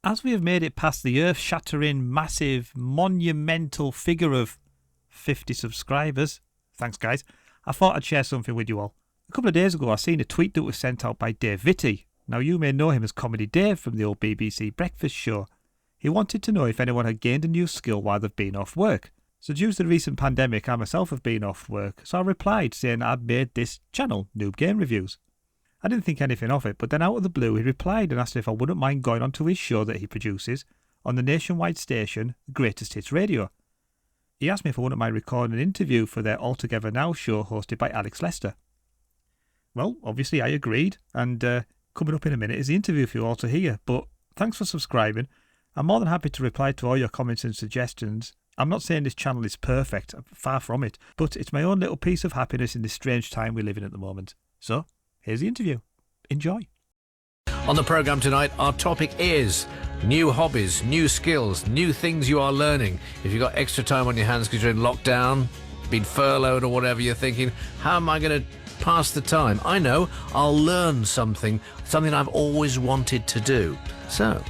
As we have made it past the earth-shattering, massive, monumental figure of 50 subscribers, thanks guys, I thought I'd share something with you all. A couple of days ago I seen a tweet that was sent out by Dave Vitti. Now you may know him as Comedy Dave from the old BBC breakfast show. He wanted to know if anyone had gained a new skill while they've been off work. So due to the recent pandemic, I myself have been off work, so I replied saying I'd made this channel, Noob Game Reviews. I didn't think anything of it, but then out of the blue he replied and asked if I wouldn't mind going onto his show that he produces on the nationwide station Greatest Hits Radio. He asked me if I wouldn't mind recording an interview for their All Together Now show hosted by Alex Lester. Well, obviously I agreed, and coming up in a minute is the interview for you all to hear, but thanks for subscribing. I'm more than happy to reply to all your comments and suggestions. I'm not saying this channel is perfect, far from it, but it's my own little piece of happiness in this strange time we live in at the moment. So, here's the interview. Enjoy. On the programme tonight, our topic is new hobbies, new skills, new things you are learning. If you've got extra time on your hands because you're in lockdown, been furloughed or whatever, you're thinking, how am I going to pass the time? I know, I'll learn something I've always wanted to do. So,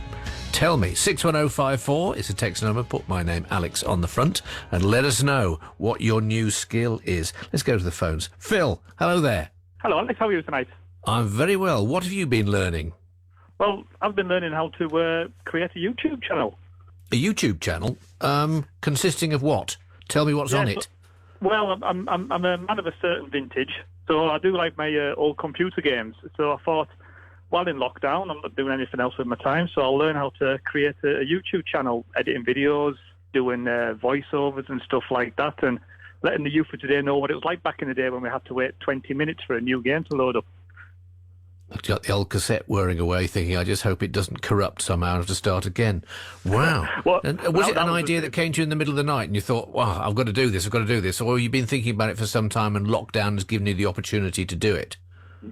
tell me, 61054 is a text number. Put my name, Alex, on the front and let us know what your new skill is. Let's go to the phones. Phil, hello there. Hello, Alex. How are you tonight? I'm very well. What have you been learning? Well, I've been learning how to create a YouTube channel. A YouTube channel? Consisting of what? Tell me what's on it. Well, I'm a man of a certain vintage, so I do like my old computer games. So I thought, while in lockdown, I'm not doing anything else with my time, so I'll learn how to create a YouTube channel, editing videos, doing voiceovers and stuff like that, and letting the youth of today know what it was like back in the day when we had to wait 20 minutes for a new game to load up. I've got the old cassette whirring away thinking, I just hope it doesn't corrupt somehow and have to start again. Wow. Well, was it an idea that came to you in the middle of the night and you thought, wow, I've got to do this, or you've been thinking about it for some time and lockdown has given you the opportunity to do it?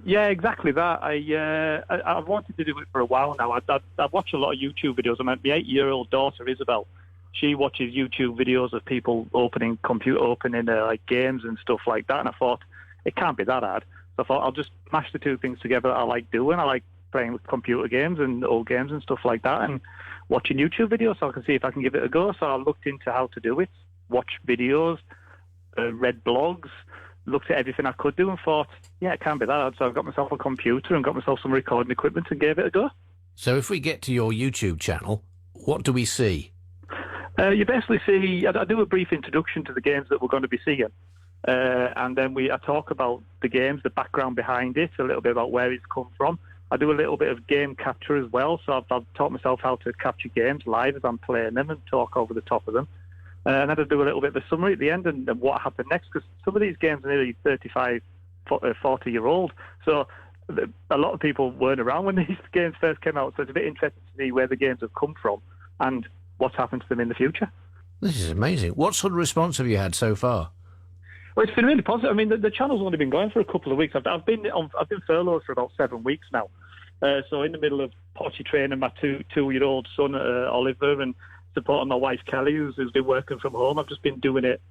Yeah, exactly that. I've wanted to do it for a while now. I've watched a lot of YouTube videos. My 8-year-old daughter, Isabel, she watches YouTube videos of people opening like games and stuff like that, and I thought, it can't be that hard. So I thought I'll just mash the two things together that I like doing. I like playing with computer games and old games and stuff like that, and watching YouTube videos so I can see if I can give it a go. So I looked into how to do it, watched videos, read blogs, looked at everything I could do and thought, yeah, it can't be that hard. So I've got myself a computer and got myself some recording equipment and gave it a go. So if we get to your YouTube channel, what do we see? You basically see, I do a brief introduction to the games that we're going to be seeing. And then I talk about the games, the background behind it, a little bit about where it's come from. I do a little bit of game capture as well, so I've taught myself how to capture games live as I'm playing them and talk over the top of them. And then I do a little bit of a summary at the end and what happened next, because some of these games are nearly 35, 40-year-old. So a lot of people weren't around when these games first came out, so it's a bit interesting to see where the games have come from and what's happened to them in the future. This is amazing. What sort of response have you had so far? Well, it's been really positive. I mean, the channel's only been going for a couple of weeks. I've been furloughed for about 7 weeks now. So in the middle of potty training my two-year-old son Oliver and supporting my wife Kelly, who's been working from home, I've just been doing it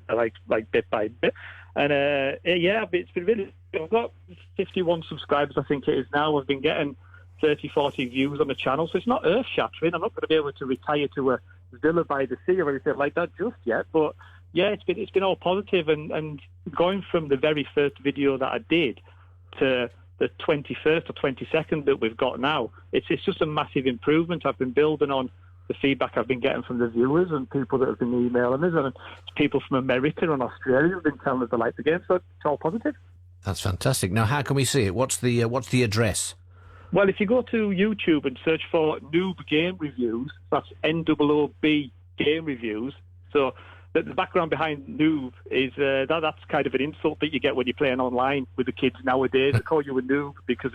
like bit by bit. And it's been really. I've got 51 subscribers, I think it is now. I've been getting 30, 40 views on the channel, so it's not earth-shattering. I'm not going to be able to retire to a villa by the sea or anything like that just yet, but yeah, it's been all positive, and going from the very first video that I did to the 21st or 22nd that we've got now, it's just a massive improvement. I've been building on the feedback I've been getting from the viewers and people that have been emailing us, and people from America and Australia have been telling us they like the game, so it's all positive. That's fantastic. Now, how can we see it? What's the address? Well, if you go to YouTube and search for Noob Game Reviews, that's Noob Game Reviews. So the background behind noob is that's kind of an insult that you get when you're playing online with the kids nowadays. They call you a noob because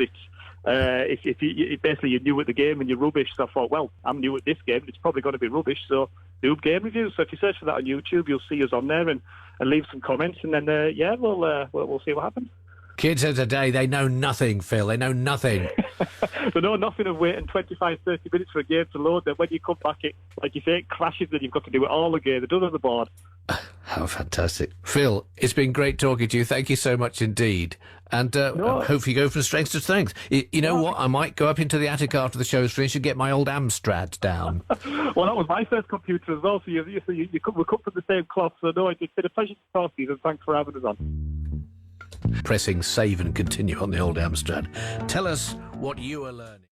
if basically you're new at the game and you're rubbish. So I thought, well, I'm new at this game, it's probably going to be rubbish. So Noob Game Reviews. So if you search for that on YouTube, you'll see us on there and leave some comments, and then we'll see what happens. Kids of today, they know nothing, Phil. They know nothing. They know nothing of waiting 25, 30 minutes for a game to load. Then when you come back, like you say, it crashes, and you've got to do it all again. They're done on the board. How fantastic. Phil, it's been great talking to you. Thank you so much indeed. And hopefully go from strength to strength. You know what? I might go up into the attic after the show's finished and get my old Amstrad down. Well, that was my first computer as well, so we cut from the same cloth. So no, it's been a pleasure to talk to you, and thanks for having us on. Pressing save and continue on the old Amstrad. Tell us what you are learning.